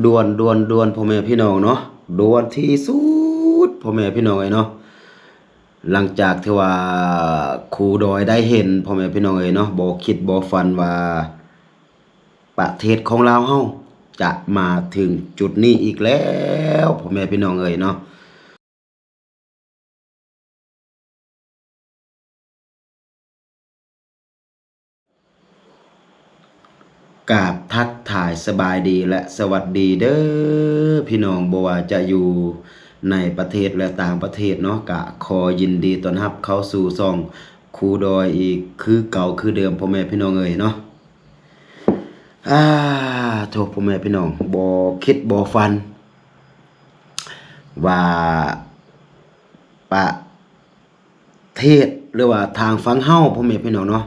ด่วนพ่อแม่พี่น้องเนาะด่วนที่สุดพ่อแม่พี่น้องเนาะหลังจากที่ว่าครูดอยได้เห็นพ่อแม่พี่น้องเนาะบ่คิดบ่ฝันว่าประเทศของลาวเฮาจะมาถึงจุดนี้อีกแล้วพ่อแม่พี่น้องเนาะกราบทักทายสบายดีและสวัสดีเด้อพี่น้องบ่ว่าจะอยู่ในประเทศและต่างประเทศเนาะก็ขอยินดีต้อนรับเข้าสู่ช่องครูดอยอีกคือเก่าคือเดิมพ่อแม่พี่น้องเนาะ อ่าโทษพ่อแม่พี่น้องบ่คิดบ่ฝันว่าประเทศหรือว่าทางฝั่งเฮาพ่อแม่พี่น้องเนาะ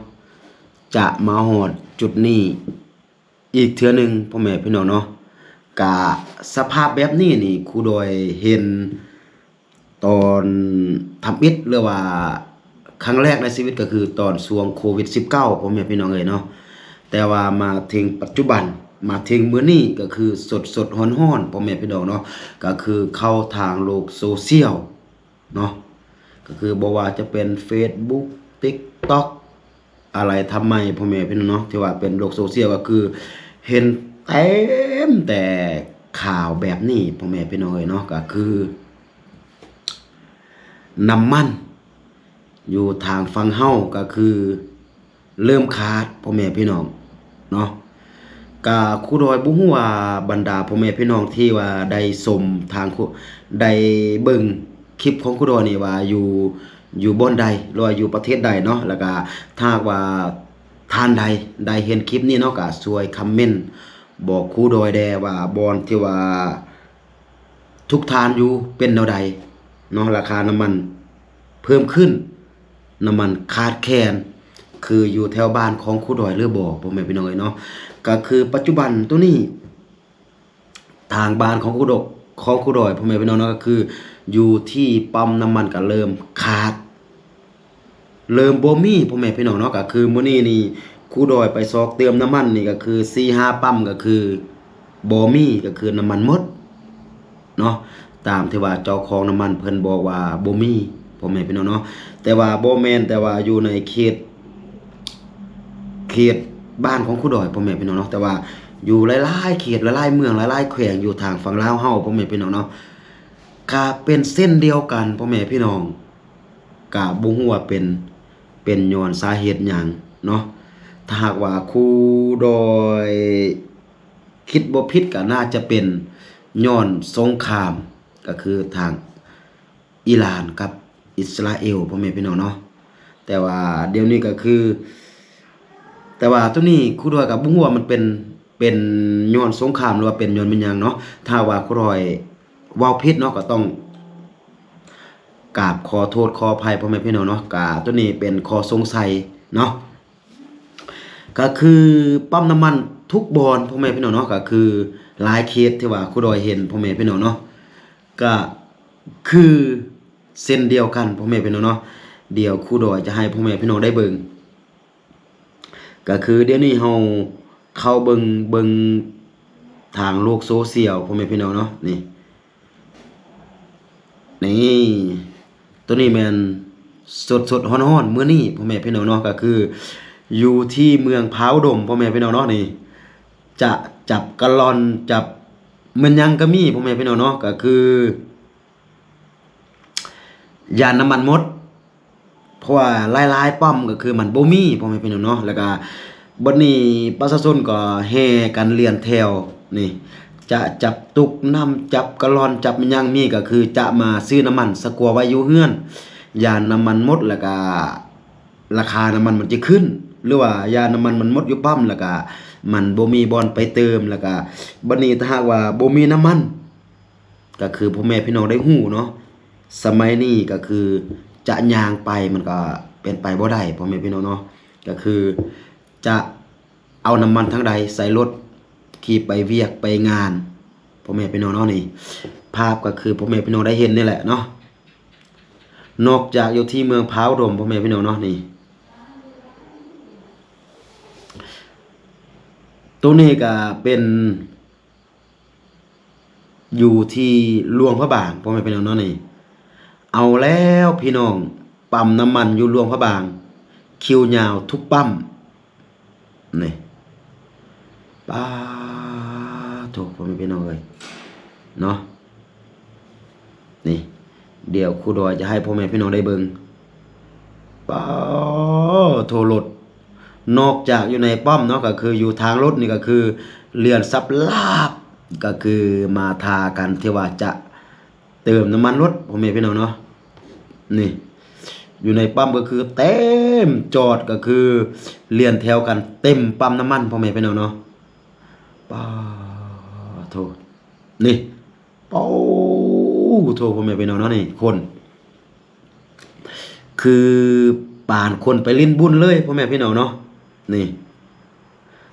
จะมาฮอดจุดนี้อีกเทื่อหนึงพ่อแม่พี่น้องเนาะกะสภาพแบบนี้นี่ครูดอยเห็นตอนทำอิฐหรือว่าครั้งแรกในชีวิตก็คือตอนช่วงโควิด19พ่อแม่พี่น้องเนาะ แต่ว่ามาถึงปัจจุบันมาถึงมื้อนี้ก็คือสดร้อนๆพ่อแม่พี่น้องเนาะก็คือเข้าทางโลกโซเชียลเนาะก็คือบ่ว่าจะเป็น Facebook TikTok อะไรทำไมพ่อแม่พี่น้องเนาะที่ว่าเป็นโลกโซเชียลก็คือเห็นเต็มแต่ข่าวแบบนี้พ่อแม่พี่น้องเนาะก็คือน้ำมันอยู่ทางฝั่งเฮาก็คือเริ่มขาดพ่อแม่พี่น้อง เนาะกะครูดอยบ่ฮู้ว่าบรรดาพ่อแม่พี่น้องที่ว่าได้ชมทางได้เบิ่งคลิปของครูดอยนี่ว่าอยู่บ่อนใดหรือว่าอยู่ประเทศใดเนาะแล้วก็ถ้าหากว่าท่านใดได้เห็นคลิปนี้เนาะก็ช่วยคอมเมนต์บอกครูดอยแด่ว่าบ่อนที่ว่าทุกทานอยู่เป็นแนวใดเนาะราคาน้ำมันเพิ่มขึ้นน้ำมันขาดแคลน คืออยู่แถวบ้านของครูดอยหรือบ่พ่อแม่พี่น้องเนาะก็คือปัจจุบันตัวนี้ทางบ้านของครูดอยพ่อแม่พี่น้องเนาะก็คืออยู่ที่ปั๊มน้ำมันก็เริ่มขาดเริ่มบ่มีพ่อแม่พี่น้องเนาะก็คือมื้อนี้นี่ครูดอยไปซอกเติมน้ำมันนี่ก็คือ4-5ปั๊มก็คือบ่มีก็คือน้ำมันหมดเนาะตามที่ว่าเจ้าของน้ำมันเพิ่นบอกว่าบ่มีพ่อแม่พี่น้องเนาะแต่ว่าบ่แม่นแต่ว่าอยู่ในเขตบ้านของครูดอยพ่อแม่พี่น้องเนาะแต่ว่าอยู่หลายๆเขตหลายๆเมืองหลายๆแขวงอยู่ทางฝั่งลาวเฮาพ่อแม่พี่น้องเนาะก็เป็นเส้นเดียวกันพ่อแม่พี่น้องก็บ่ฮู้ว่าเป็นย้อนสาเหตุหยังเนาะถ้าหากว่าครูดอยคิดบ่ผิดก็น่าจะเป็นย้อนสงครามก็คือทางอิหร่านกับอิสราเอลพ่อแม่พี่น้องเนาะแต่ว่าเดี๋ยวนี้ก็คือ แต่ว่าตัวนี้ครูดอยกับบ่ฮู้ว่ามันเป็นย้อนสงครามหรือว่าเป็นย้อนเป็นหยังเนาะถ้าว่าครูดอยเว้าผิดเนาะก็ต้องกราบขอโทษขออภัยพ่อแม่พี่น้องเนาะก็ตัวนี้เป็นข้อสงสัยเนาะก็คือปั๊มน้ำมันทุกบ่อนพ่อแม่พี่น้องเนาะก็คือหลายเคสที่ว่าครูดอยเห็นพ่อแม่พี่น้องเนาะก็คือเส้นเดียวกันพ่อแม่พี่น้องเนาะเดี๋ยวครูดอยจะให้พ่อแม่พี่น้องได้เบิ่ง ก็คือเดี๋ยวนี้เราเข้าเบิ่งทางโลกโซเชียลพ่อแม่พี่น้องเนาะนี่ตัวนี้แม่นสดร้อนๆมื้อนี้พ่อแม่พี่น้องเนาะก็คืออยู่ที่เมืองพร้าวดมพ่อแม่พี่น้องเนาะนี่จะจับกะลอนจับมันยังก็มีพ่อแม่พี่น้องเนาะก็คือยานน้ำมันหมด เพราะว่าหลายๆปั๊มก็คือมันบ่มีพ่อแม่พี่น้องเนาะแล้วก็บัดนี้ประชาชนก็แห่กันเลียนแถวนี่จะจับตุกน้ำจับกะลอนจับมันยังมีก็คือจะมาซื้อน้ำมันสกัวไว้อยู่เฮือนยานน้ำมันหมดแล้วก็ราคาน้ำมันมันจะขึ้นหรือว่ายานน้ำมันมันหมดอยู่ปั๊มแล้วก็มันบ่มีบ่อนไปเติมแล้วก็บัดนี้ถ้าหากว่าบ่มีน้ำมันก็คือพ่อแม่พี่น้องได้ฮู้เนาะ สมัยนี้ก็คือจะย่างไปมันก็เป็นไปบ่ได้พ่อแม่พี่น้องเนาะก็คือจะเอาน้ำมันทั้งใดใส่รถขี่ไปเวียกไปงานพ่อแม่พี่น้องเนาะนี่ภาพก็คือพ่อแม่พี่น้องได้เห็นนี่แหละเนาะนอกจากอยู่ที่เมืองพร้าวดมพ่อแม่พี่น้องเนาะนี่ตัวนี้ก็เป็น อยู่ที่หลวงพระบางพ่อแม่พี่น้องเนาะนี่เอาแล้วพี่น้องปั๊มน้ำมันอยู่หลวงพระบางคิวยาวทุกปั๊มนี่ป้าโถพ่อแม่พี่น้องเอ้ยเนาะนี่เดี๋ยวครูดอยจะให้พ่อแม่พี่น้องได้เบิ่งป้าโทรรถนอกจากอยู่ในป้อมเนาะก็คืออยู่ทางรถนี่ก็คือเรือนซับลาบก็คือมาทากันที่ว่าจะเติมน้ำมันรถพ่อแม่พี่น้องเนาะนี่อยู่ในปั๊มก็คือเต็มจอดก็คือเรียนแถวกันเต็มปั๊มน้ำมันพ่อแม่พี่น้องเนาะป้าโทษนี่โอ้โทษพ่อแม่พี่น้องเนาะนี่คนคือป่านคนไปลิ้นบุญเลยพ่อแม่พี่น้องเนาะนี่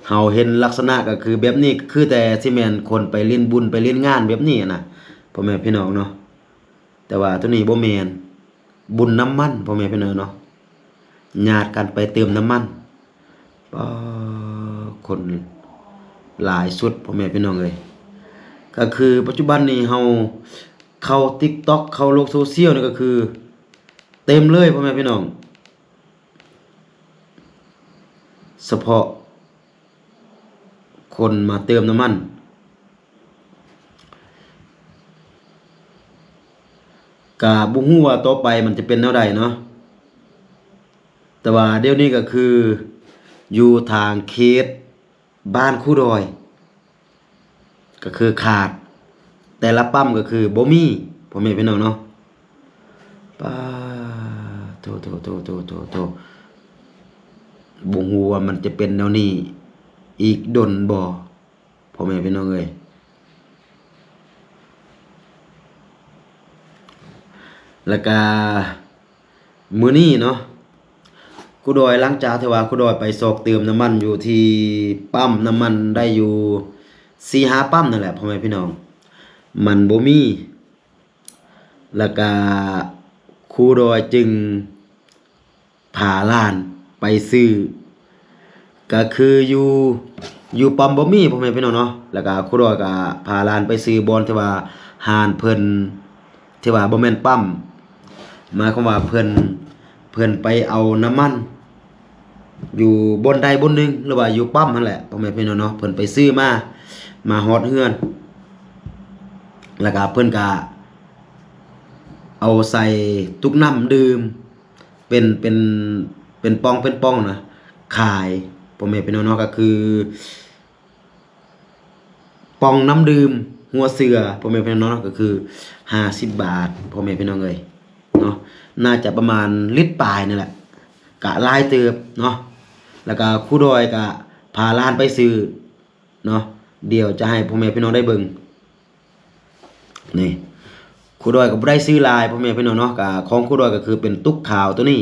เฮาเห็นลักษณะก็คือแบบนี้คือแต่ที่แม่นคนไปลิ้นบุญไปลิ้นงานแบบนี้นะพ่อแม่พี่น้องเนาะแต่ว่าตัวนี้บ่แม่นบุญน้ำมันพ่อแม่พี่น้องเนาะญาติกันไปเติมน้ำมันคนหลายสุดพ่อแม่พี่น้องเอ้ยก็คือปัจจุบันนี้เฮาเข้า TikTok เข้าโลกโซเชียลนี่ก็คือเต็มเลยพ่อแม่พี่น้องเฉพาะคนมาเติมน้ำมันกะบ่ฮู้ว่าต่อไปมันจะเป็นแนวใดเนาะแต่ว่าเดี๋ยวนี้ก็คืออยู่ทางเขตบ้านคูดอยก็คือขาดแต่ละปั๊มก็คือบ่มีพ่อแม่พี่น้องเนาะป้าโตบ่ฮู้ว่ามันจะเป็นแนวนี้อีกดนบ่พ่อแม่พี่น้องเอ้ยแล้วก็มื้อนี้เนาะครูดอยหลังจากที่ว่าครูดอยไปซอกเติมน้ำมันอยู่ที่ปั๊มน้ำมันได้อยู่ 4-5 ปั๊มนั่นแหละพ่อแม่พี่น้องมันบ่มีแล้วก็ครูดอยจึงพาหลานไปซื้อก็คืออยู่ปั๊มบ่มีพ่อแม่พี่น้องเนาะแล้วก็ครูดอยก็พาหลานไปซื้อบอนที่ว่าหานเพิ่นที่ว่าบ่แม่นปั๊มหมายความว่าเพิ่นไปเอาน้ำมันอยู่บนใดบนหนึ่งหรือว่าอยู่ปั๊มนั่นแหละพ่อแม่พี่น้องเนาะเพิ่นไปซื้อมาฮอดเฮือนแล้วก็เพิ่นก็เอาใส่ตุกน้ำดื่มเป็นปองนะขายพ่อแม่พี่น้องเนาะก็คือปองน้ำดื่มหัวเสือพ่อแม่พี่น้องเนาะก็คือ50 บาทพ่อแม่พี่น้องเอ้ยเนาะน่าจะประมาณลิตรปลายนี่แหละกะลายเติบเนาะแล้วก็ครูดอยก็พาหลานไปซื้อเนาะเดี๋ยวจะให้พ่อแม่พี่น้องได้เบิ่งนี่ครูดอยก็บ่ได้ซื้อลายพ่อแม่พี่น้องเนาะก็ของครูดอยก็คือเป็นตุ๊กขาวตัวนี้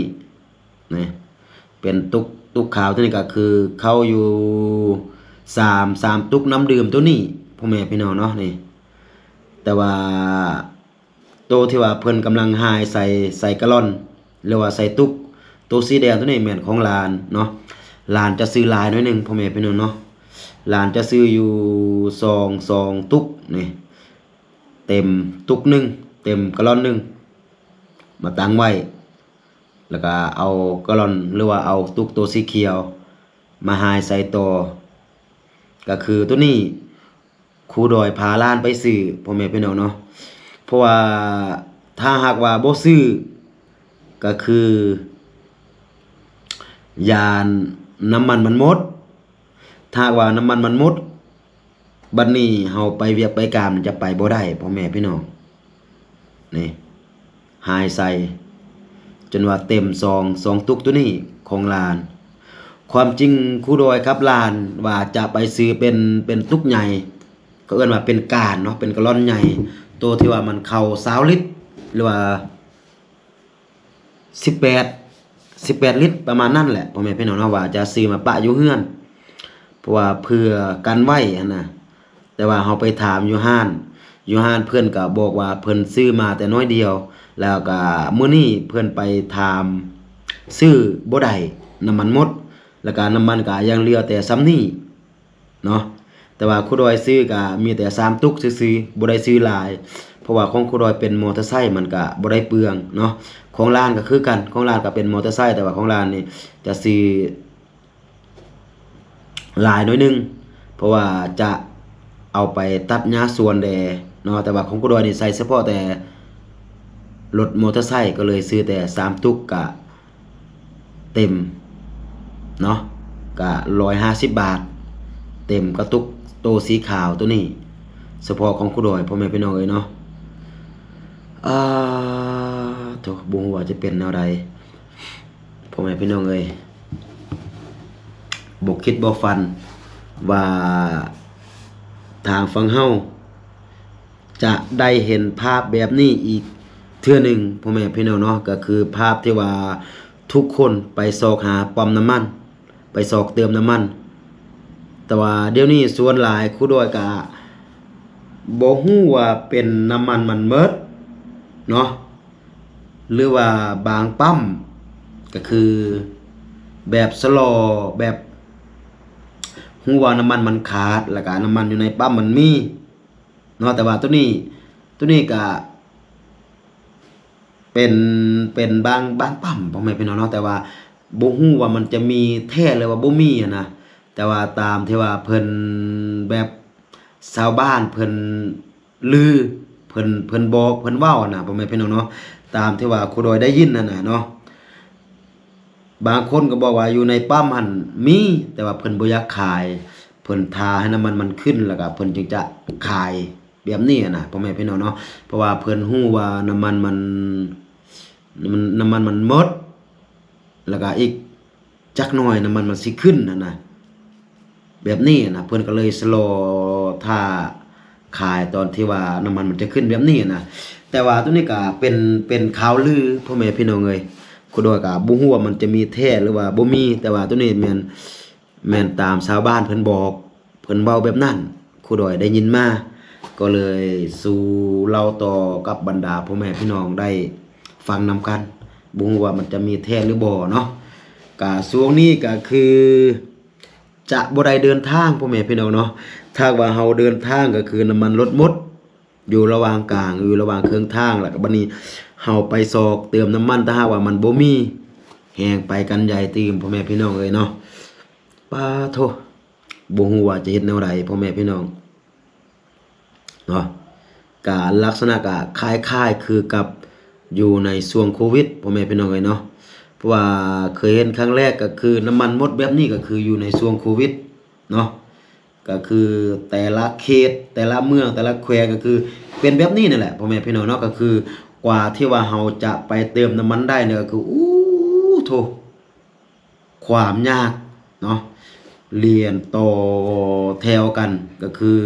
นี่เป็นตุ๊กขาวตัวนี้ก็คือเข้าอยู่3ตุ๊กน้ำดื่มตัวนี้พ่อแม่พี่น้องเนาะนี่แต่ว่าโตที่ว่าเพิ่นกำลังหายใส่กะลอนหรือว่าใส่ตุ๊กตัวสีแดงตัวนี้แม่นของหลานเนาะหลานจะซื้อหลายหน่อยนึงพ่อแม่พี่น้องเนาะหลานจะซื้ออยู่2ตุ๊กนี่เต็มตุ๊กนึงเต็มกะลอนนึงมาตั้งไว้แล้วก็เอากะลอนหรือว่าเอาตุ๊กตัวสีเขียวมาหายใส่ต่อก็คือตัวนี้ครูดอยพาหลานไปซื้อพ่อแม่พี่น้องเนาะเพราะว่าถ้าหากว่าบ่ซื้อก็คือยานน้ำมันมันหมดถ้าว่าน้ำมันมันหมดบัดนี้เฮาไปเวียกไปการจะไปบ่ได้พ่อแม่พี่น้องนี่หายใส่จนว่าเต็ม2ตุกตัวนี้ของหลานความจริงครูดอยครับหลานว่าจะไปซื้อเป็นตุกใหญ่ก็เอิ้นว่าเป็นกานเนาะเป็นกะลอนใหญ่ตัวที่ว่ามันเข้า20ลิตรหรือว่า18ลิตรประมาณนั้นแหละพ่อแม่พี่น้องเนาะว่าจะซื้อมาปะอยู่เฮือนเพราะว่าเพื่อกันไว้หั่นน่ะแต่ว่าเฮาไปถามอยู่ห้านเพิ่นก็บอกว่าเพิ่นซื้อมาแต่น้อยเดียวแล้วก็มื้อนี้เพิ่นไปถามซื้อบ่ได้น้ำมันหมดแล้วก็น้ำมันก็ยังเหลือแต่ซ้ำนี้เนาะ แต่ว่าครูดอยซื้อก็มีแต่3ตุกซื่อๆบ่ได้ซื้อหลายเพราะว่าของครูดอยเป็นมอเตอร์ไซค์มันก็บ่ได้เปลืองเนาะของร้านก็คือกันของร้านก็เป็นมอเตอร์ไซค์แต่ว่าของร้านนี่จะซื้อหลายหน่อยนึงเพราะว่าจะเอาไปตัดหญ้าสวนแดเนาะแต่ว่าของครูดอยนี่ใส่เฉพาะแต่รถมอเตอร์ไซค์ก็เลยซื้อแต่3ตุกก็เต็มเนาะก็150 บาทเต็มกระตุกโตสีขาวตัวนี้เฉพาะของครูดอยพ่อแม่พี่น้องเอ้ยเนาะโถบ่ฮู้ว่าจะเป็นแนวใดพ่อแม่พี่น้องเอ้ยบ่คิดบ่ฝันว่าทางฝั่งเฮาจะได้เห็นภาพแบบนี้อีกเทื่อหนึ่งพ่อแม่พี่น้องเนาะก็คือภาพที่ว่าทุกคนไปซอกหาปั๊มน้ำมันไปซอกเติมน้ำมันแต่ว่าเดี๋ยวนี้ส่วนหลายครูดอยก็บ่ฮู้ว่าเป็นน้ำมันมันหมดเนาะหรือว่าบางปั๊มก็คือแบบสลอแบบฮู้ว่าน้ำมันมันขาดแล้วก็น้ำมันอยู่ในปั๊มมันมีเนาะแต่ว่าตัวนี้ก็เป็นบางปั๊มพ่อแม่พี่น้องเนาะแต่ว่าบ่ฮู้ว่ามันจะมีแท้หรือว่าบ่มีอะนะแต่ว่าตามที่ว่าเพิ่นแบบชาวบ้านเพิ่นลือเพิ่นบอกเพิ่นเว้าน่ะพ่อแม่พี่น้องเนาะตามที่ว่าครูดอยได้ยินนั่นน่ะเนาะบางคนก็บอกว่าอยู่ในปั๊มหั่นมีแต่ว่าเพิ่นบ่อยากขายเพิ่นทาให้น้ำมันมันขึ้นแล้วก็เพิ่นจึงจะขายแบบนี้น่ะพ่อแม่พี่น้องเนาะเพราะว่าเพิ่นฮู้ว่าน้ำมันมันหมดแล้วก็อีกจักหน่อยน้ำมันมันสิขึ้นน่ะแบบนี้นะเพิ่นก็เลยสโลท่าขายตอนที่ว่าน้ำมันมันจะขึ้นแบบนี้นะแต่ว่าตัวนี้ก็เป็นข่าวลือพ่อแม่พี่น้องเอ้ยครูดอยก็บ่ฮู้ว่ามันจะมีแท้หรือว่าบ่มีแต่ว่าตัวนี้แม่นตามชาวบ้านเพิ่นบอกเพิ่นเว้าแบบนั้นครูดอยได้ยินมาก็เลยสู่เล่าต่อกับบรรดาพ่อแม่พี่น้องได้ฟังนำกันบ่ฮู้ว่ามันจะมีแท้หรือบ่เนาะก็ช่วงนี้ก็คือจะบ่ได้เดินทางพ่อแม่พี่น้องเนาะถ้าว่าเฮาเดินทางก็คือน้ำมันลดหมดอยู่ระหว่างกลางอยู่ระหว่างเครื่องทางแล้วก็บัดนี้เฮาไปซอกเติมน้ำมันถ้าหากว่ามันบ่มีแฮงไปกันใหญ่ตีมพ่อแม่พี่น้องเอ้ยเนาะปาโธบ่ฮู้ว่าจะเฮ็ดแนวใดพ่อแม่พี่น้องเนาะก็ลักษณะก็คล้ายๆคือกับอยู่ในช่วงโควิดพ่อแม่พี่น้องเอ้ยเนาะเพราะว่าเคยเห็นครั้งแรกก็คือน้ำมันหมดแบบนี้ก็คืออยู่ในช่วงโควิดเนาะก็คือแต่ละเขตแต่ละเมืองแต่ละแขวงก็คือเป็นแบบนี้นั่นแหละพ่อแม่พี่น้องเนาะก็คือกว่าที่ว่าเราจะไปเติมน้ำมันได้เนี่ยก็คือโธความยากเนาะเรียนต่อแถวกันก็คือ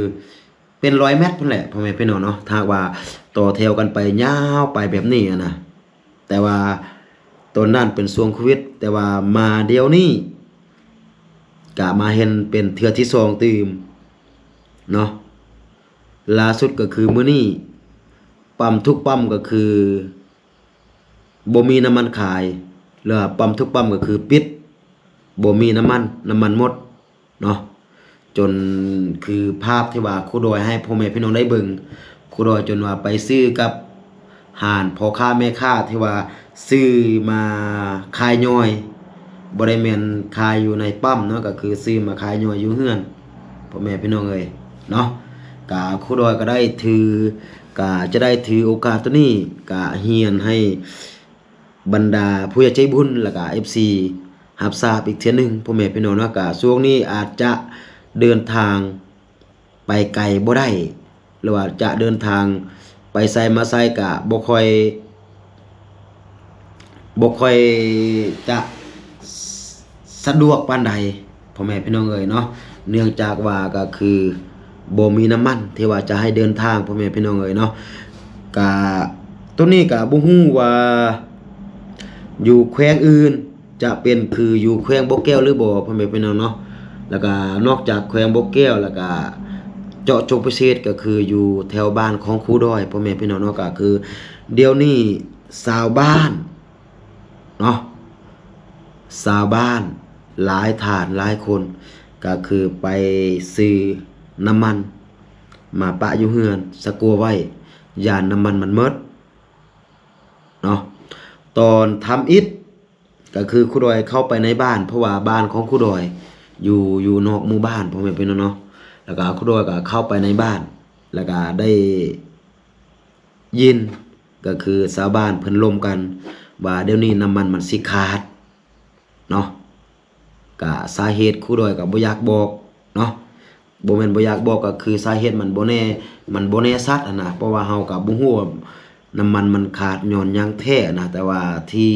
เป็น100 เมตรพุ่นแหละพ่อแม่พี่น้องเนาะถ้าว่าต่อแถวกันไปยาวไปแบบนี้อะนะแต่ว่าตอนนั้นเป็นช่วงโควิดแต่ว่ามาเดี๋ยวนี้ก็มาเห็นเป็นเทื่อที่2ตื่มเนาะล่าสุดก็คือมื้อนี้ปั๊มทุกปั๊มก็คือบ่มีน้ำมันขายแล้วปั๊มทุกปั๊มก็คือปิดบ่มีน้ำมันหมดเนาะจนคือภาพที่ว่าครูดอยให้พ่อแม่พี่น้องได้เบิ่งครูดอยจนว่าไปซื้อกับห้านพ่อค้าแม่ค้าที่ว่าซื้อมาขายย่อยบ่ได้แม่นขายอยู่ในปั๊มเนาะก็คือซื้อมาขายย่อยอยู่เฮือนพ่อแม่พี่น้องเอ้ยเนาะก็ครูดอยก็ได้จะได้ถือโอกาสตัวนี้ก็เฮียนให้บรรดาผู้ใหญ่ใจบุญแล้วก็ FC รับทราบอีกเทื่อนึงพ่อแม่พี่น้องเนาะก็ช่วงนี้อาจจะเดินทางไปไกลบ่ได้หรือว่าจะเดินทางไปไสมาไสก็บ่ค่อยจะสะดวกปานใดพ่อแม่พี่น้องเอ้ยเนาะเนื่องจากว่าก็คือบ่มีน้ำมันที่ว่าจะให้เดินทางพ่อแม่พี่น้องเอ้ยเนาะก็ตัวนี้ก็บ่ฮู้ว่าอยู่แขวงอื่นจะเป็นคืออยู่แขวงบ่แก้วหรือบ่พ่อแม่พี่น้องเนาะแล้วก็นอกจากแขวงบ่แก้วแล้วก็เจาะจงพิเศษก็คืออยู่แถวบ้านของครูดอยพ่อแม่พี่น้องเนาะก็คือเดี๋ยวนี้ชาวบ้านเนาะชาวบ้านหลายท่านหลายคนก็คือไปซื้อ น้ำมันมาปะอยู่เฮือนสะกัวไว้ยานน้ำมันมันหมดเนาะตอนทำอิฐก็คือครูดอยเข้าไปในบ้านเพราะว่าบ้านของครูดอยอยู่นอกหมู่บ้านพ่อแม่พี่น้องเนาะแล้วก็ครูดอยก็เข้าไปในบ้านแล้วก็ได้ยินก็คือชาวบ้านเพิ่นล้มกันว่าเดี๋ยวนี้น้ำมันมันสิขาดเนาะก็สาเหตุครูดอยก็บ่อยากบอกเนาะบ่แม่นบ่อยากบอกก็คือสาเหตุมันบ่แน่ชัดนะเพราะว่าเฮาก็บ่ฮู้ว่าน้ำมันมันขาดย้อนหยังแท้นะแต่ว่าที่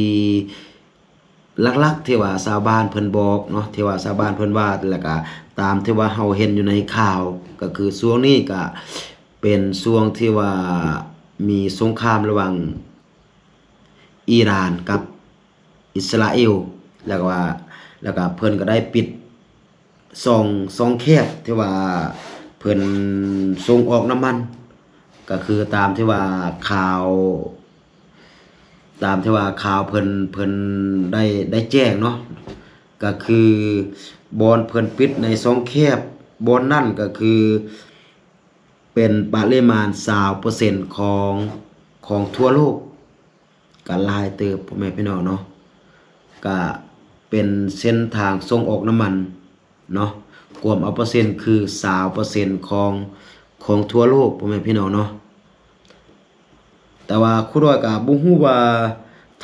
หลักๆที่ว่าชาวบ้านเพิ่นบอกเนาะที่ว่าชาวบ้านเพิ่นว่าแล้วก็ตามที่ว่าเฮาเห็นอยู่ในข่าวก็คือช่วงนี้ก็เป็นช่วงที่ว่ามีสงครามระหว่างอิหร่านกับอิสราเอลแล้วก็เพิ่นก็ได้ปิดสองแคบที่ว่าเพิ่นส่งออกน้ำมันก็คือตามที่ว่าข่าวเพิ่นได้แจ้งเนาะก็คือบอนเพิ่นปิดในสองแคบบอนนั่นก็คือเป็นปริมาณ20%ของทั่วโลกก็หลายเติบพ่อแม่พี่น้องเนาะก็เป็นเส้นทางส่งออกน้ำมันเนาะรวมเอาเปอร์เซ็นต์คือ20%ของทั่วโลกพ่อแม่พี่น้องเนาะแต่ว่าครูดอยก็บ่ฮู้ว่า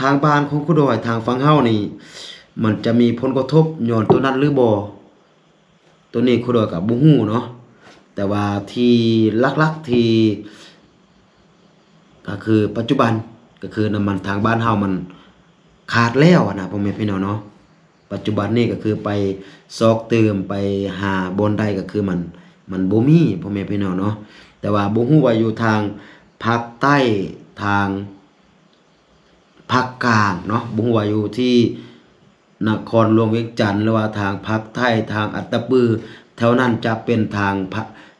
ทางบ้านของครูดอยทางฝั่งเฮานี่มันจะมีผลกระทบย้อนตัวนั้นหรือบ่ตัวนี้ครูดอยก็บ่ฮู้เนาะแต่ว่าที่หลักๆที่ก็คือปัจจุบันก็คือน้ำมันทางบ้านเฮามันขาดแล้วนะพ่อแม่พี่น้องเนาะปัจจุบันนี้ก็คือไปซอกเติมไปหาบนใดก็คือมันบ่มีพ่อแม่พี่น้องเนาะแต่ว่าบ่ฮู้ว่าอยู่ทางภาคใต้ทางภาคกลางเนาะบ่ฮู้ว่าอยู่ที่นครหลวงเวียงจันทน์หรือว่าทางภาคใต้ทางอัตตปือแถวนั้นจะเป็น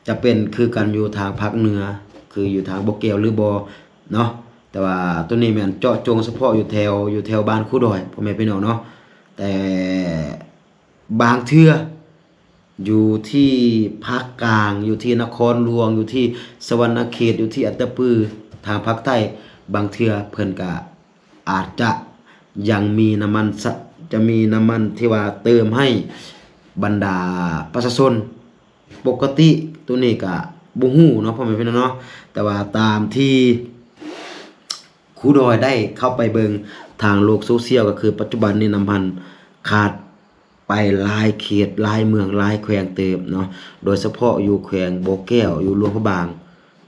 จะเป็นคือกันอยู่ทางภาคเหนือคืออยู่ทางบ่แก้วหรือบ่เนาะแต่ว่าตัวนี้แม่นเจาะจงเฉพาะอยู่แถวบ้านครูดอยพ่อแม่พี่น้องเนาะแต่บางเทื่ออยู่ที่ภาคกลางอยู่ที่นครหลวงอยู่ที่สวรรณเขตอยู่ที่อัตตปือทางภาคใต้บางเทื่อเพิ่นก็อาจจะยังมีน้ำมันจะมีน้ำมันที่ว่าเติมให้บรรดาประชาชนปกติตัวนี้ก็บ่ฮู้เนาะพ่อแม่พี่น้องเนาะแต่ว่าตามที่ครูดอยได้เข้าไปเบิ่งทางโลกโซเชียลก็คือปัจจุบันนี้น้ำมันขาดไปหลายเขตหลายเมืองหลายแขวงเติบเนาะโดยเฉพาะอยู่แขวงบ่อแก้วอยู่หลวงพระบาง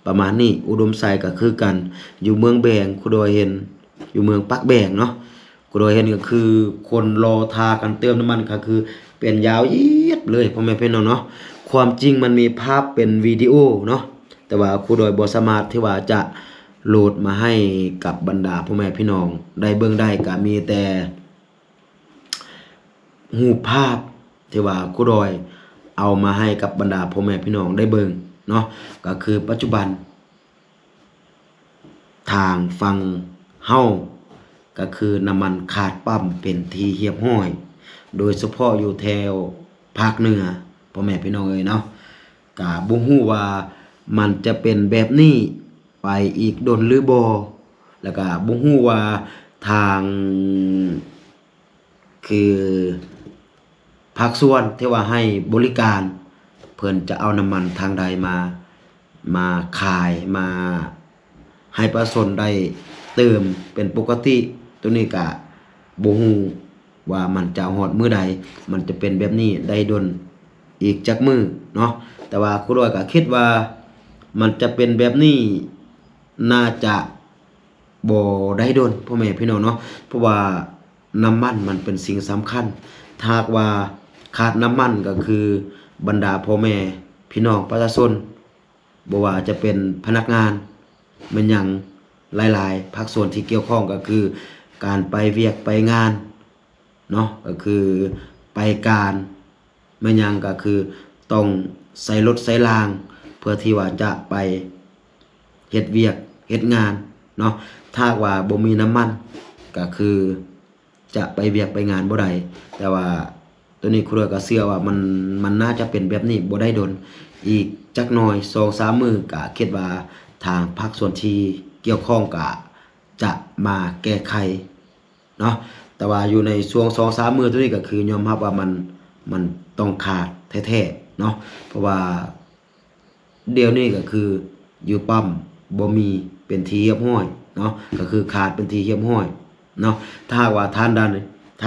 ประมาณนี้อุดมไซก็คือกันอยู่เมืองแบงครูดอยเห็นอยู่เมืองปักแบงเนาะครูดอยเห็นก็คือคนรอทากันเติมน้ำมันก็คือเป็นยาวยีดเลยพ่อแม่พี่น้องเนาะความจริงมันมีภาพเป็นวิดีโอเนาะแต่ว่าครูดอยบ่สามารถที่ว่าจะโหลดมาให้กับบรรดาพ่อแม่พี่น้องได้เบิ่งได้ก็มีแต่รูปภาพที่ว่าครูดอยเอามาให้กับบรรดาพ่อแม่พี่น้องได้เบิ่งเนาะก็คือปัจจุบันทางฝั่งเฮาก็คือน้ำมันขาดปั๊มเป็นที่เหียบห้อยโดยเฉพาะอยู่แถวภาคเหนือพ่อแม่พี่น้องเอ้ยเนาะก็บ่ฮู้ว่ามันจะเป็นแบบนี้ไปอีกดนหรือบ่แล้วก็บ่ฮู้ว่าทางคือภาคส่วนที่ว่าให้บริการเพิ่นจะเอาน้ำมันทางใดมาขายมาให้ประชาชนได้เติมเป็นปกติตัวนี้ก็บ่ฮู้ว่ามันจะฮอดมื้อใดมันจะเป็นแบบนี้ได้ดนอีกจักมื้อเนาะแต่ว่าครูร้อยก็คิดว่ามันจะเป็นแบบนี้น่าจะบ่ได้ดนพ่อแม่พี่น้องเนาะเพราะว่าน้ำมันมันเป็นสิ่งสำคัญถ้าหากว่าขาดน้ำมันก็คือบรรดาพ่อแม่พี่น้องประชาชนบ่ว่าจะเป็นพนักงานมันหยังหลายๆภาคส่วนที่เกี่ยวข้องก็คือการไปเวียกไปงานเนาะก็คือไปการมันหยังก็คือต้องใส่รถใส่รางเพื่อที่ว่าจะไปเฮ็ดเวียกเฮ็ดงานเนาะถ้าว่าบ่มีน้ำมันก็คือจะไปเวียกไปงานบ่ได้แต่ว่าตัวนี้ครูก็เชื่อว่ามันน่าจะเป็นแบบนี้บ่ได้ดน อีกจักหน่อย 2-3 มื้อก็คิดว่าทางภาคส่วนที่เกี่ยวข้องก็จะมาแก้ไขเนาะแต่ว่าอยู่ในช่วง 2-3 มื้อตัวนี้ก็คือยอมรับว่ามันต้องขาดแท้ๆเนาะเพราะว่าเดี๋ยวนี้ก็คืออยู่ปั๊มบ่มีเป็นที่เรียบร้อยเนาะก็คือขาดเป็นที่เรียบร้อยเนาะถ้าหากว่าท่า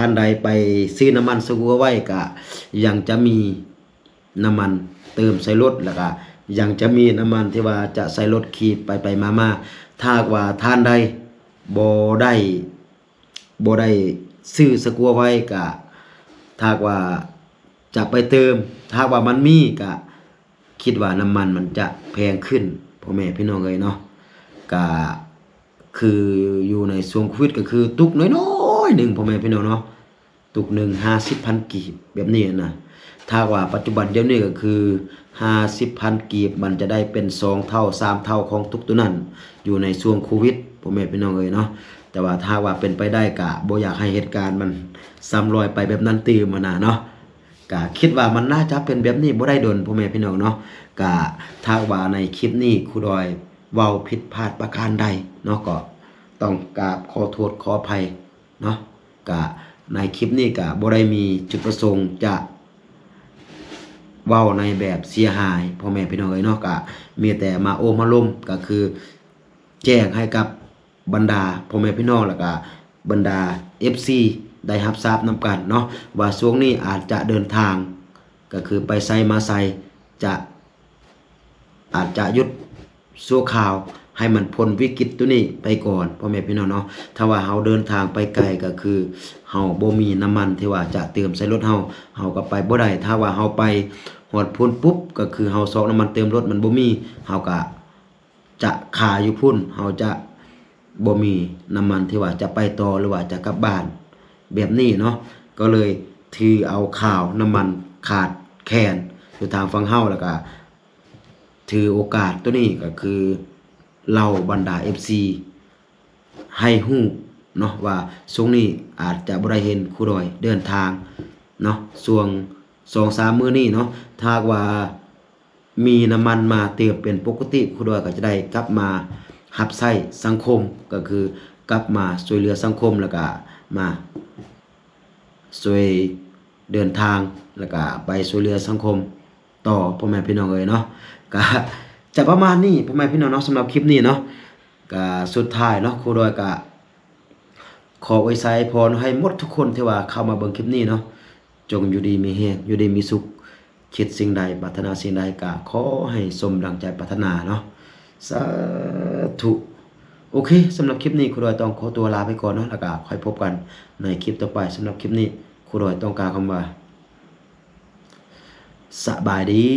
นใดไปซื้อน้ำมันสัวไว้ก็ยังจะมีน้ำมันเติมใส่รถแล้วก็ยังจะมีน้ำมันที่ว่าจะใส่รถขี่ไปมาๆถ้าหากว่าท่านใดบ่ได้บ่ได้ซื้อสัวไว้ก็ถ้าหากว่าจะไปเติมถ้าหากว่ามันมีก็คิดว่าน้ำมันจะแพงขึ้นพ่อแม่พี่น้องเอ้ยเนาะก็คืออยู่ในช่วงโควิดก็คือตุกน้อยๆหนึงพ่อแม่พี่น้องเนาะตุกหนึ่ง50,000 กีบแบบนี้นะถ้าว่าปัจจุบันเดี๋ยวนี้ก็คือ50,000 กีบมันจะได้เป็น2เท่า3เท่าของตุกตัวนั้นอยู่ในช่วงโควิดพ่อแม่พี่น้องเอ้ยเนาะแต่ว่าถ้าว่าเป็นไปได้ก็บ่อยากให้เหตุการณ์มันซ้ำรอยไปแบบนั้นตื่มมานะเนาะก็คิดว่ามันน่าจะเป็นแบบนี้บ่ได้ดนพ่อแม่พี่น้องเนาะก็ถ้าว่าในคลิปนี้ครูดอยเว้าผิดพลาดประการใดเนาะก็ต้องกราบขอโทษขออภัยเนาะก็ในคลิปนี้ก็บ่ได้มีจุดประสงค์จะเว้าในแบบเสียหายพ่อแม่พี่น้องเอ้ยเนาะก็มีแต่มาโอมาล้มก็คือแจ้งให้กับบรรดาพ่อแม่พี่น้องแล้วก็บรรดา FC ได้รับทราบนำกันเนาะว่าช่วงนี้อาจจะเดินทางก็คือไปไสมาไสจะอาจจะหยุดชั่วคราวให้มันพ้นวิกฤตตัวนี้ไปก่อนพ่อแม่พี่น้องเนาะถ้าว่าเฮาเดินทางไปไกลก็คือเฮาบ่มีน้ำมันที่ว่าจะเติมใส่รถเฮาก็ไปบ่ได้ถ้าว่าเฮาไปฮอดพุ่นปุ๊บก็คือเฮาซอกน้ำมันเติมรถมันบ่มีเฮาก็จะคาอยู่พุ่นเฮาจะบ่มีน้ำมันที่ว่าจะไปต่อหรือว่าจะกลับบ้านแบบนี้เนาะก็เลยถือเอาข่าวน้ำมันขาดแคลนอยู่ทางฝั่งเฮาแล้วก็ถือโอกาสตัวนี้ก็คือเล่าบรรดา FC ให้ฮู้เนาะว่าช่วงนี้อาจจะบ่ได้เห็นครูดอยเดินทางเนาะช่วง 2-3 มื้อนี้เนาะถ้าว่ามีน้ำมันมาเติมเป็นปกติครูดอยก็จะได้กลับมารับใช้สังคมก็คือกลับมาช่วยเหลือสังคมแล้วก็มาช่วยเดินทางแล้วก็ไปช่วยเหลือสังคมต่อพ่อแม่พี่น้องเอ้ยเนาะก็จะประมาณนี้พ่อแม่พี่น้องเนาะสำหรับคลิปนี้เนาะก็สุดท้ายเนาะครูดอยก็ขออวยไสพรให้หมดทุกคนที่ว่าเข้ามาเบิ่งคลิปนี้เนาะจงอยู่ดีมีแรงอยู่ดีมีสุขคิดสิ่งใดปรารถนาสิ่งใดก็ขอให้สมดังใจปรารถนาเนาะสาธุโอเคสำหรับคลิปนี้ครูดอยต้องขอตัวลาไปก่อนเนาะแล้วก็ค่อยพบกันในคลิปต่อไปสำหรับคลิปนี้ครูดอยต้องกล่าวคำว่าสบายดี